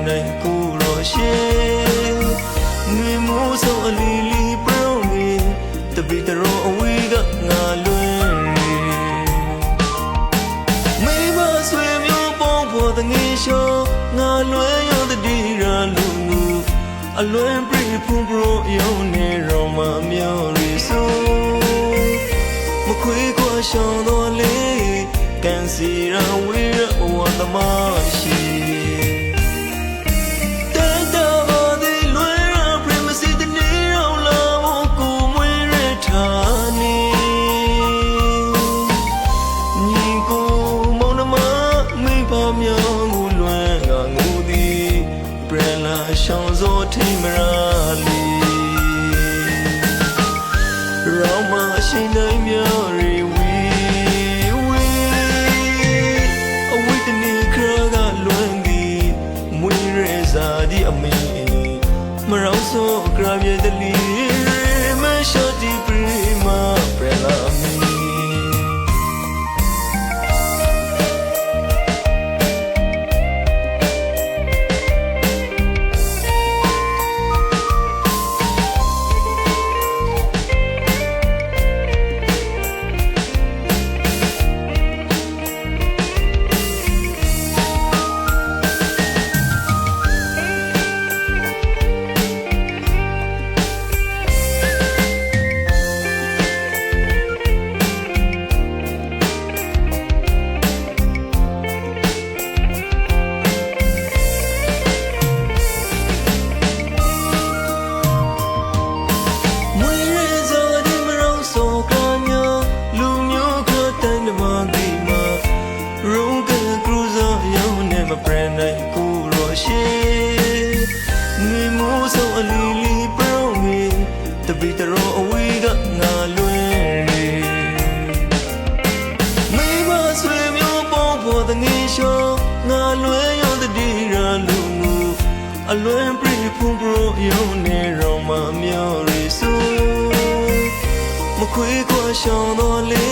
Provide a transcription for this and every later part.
နိုင်ကိုရောရှေငွေမိုးဆုံးအလီလီပရုံနေတပိတရောအဝေးကငါလွင်မိမဆွေမျိုးပေါင်းဖို့တငေရှောငါလွင်ရတဲ့ဒီရာလူငူအလွင်ပြဖုန်ပရောယုံနေရောမမျောရီဆိုမခွေခွာရှောင်းတော်လေကန်စီရာဝေးရဝတ်သမရှိရှောင်းစိုးထိမရာလီရောင်မရှိနိုင်မြရီဝီဝီအဝိတနီခရကလွန်သည်မွေရဲစားဒီအမေမရောင်စိုးကရပြတလီမရှော့ဒီပရီမာပရလာမီပရနိုင်ကိုရောရှေငွေမိုးဆုံးအလီလီပရုံနေတပိတရောအဝေးကငါလွင်မိမဆွေမျိုးပေါင်းဖို့တငေရှောငါလွင်ရတဲ့ဒီရာလူငူအလွင်ပြဖုန်ပရောယုံနေရောမမျောရီဆိုမခွေခွာရှောင်းတော်လေ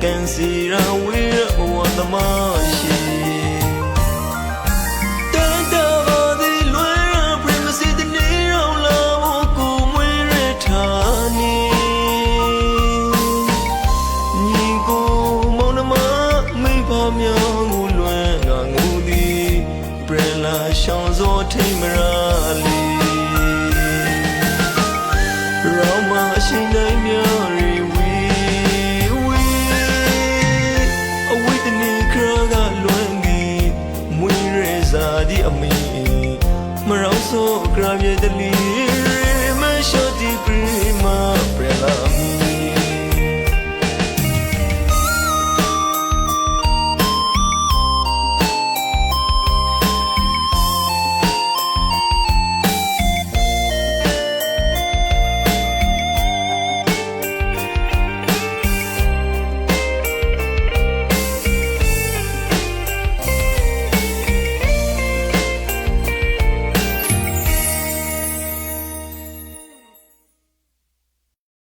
ကန်စီရာဝေးရဝတ်သမရှိမြောင်းကိုလွင်ငါငူသည်ပရလာရှောင်းစိုးထိမရာလီရောင်မရှိနိုင်မြရီဝီဝီအဝိတနီခရကလွင်သည်မွေရဲစားဒီအမေမရောင်စိုးကရပြတလီ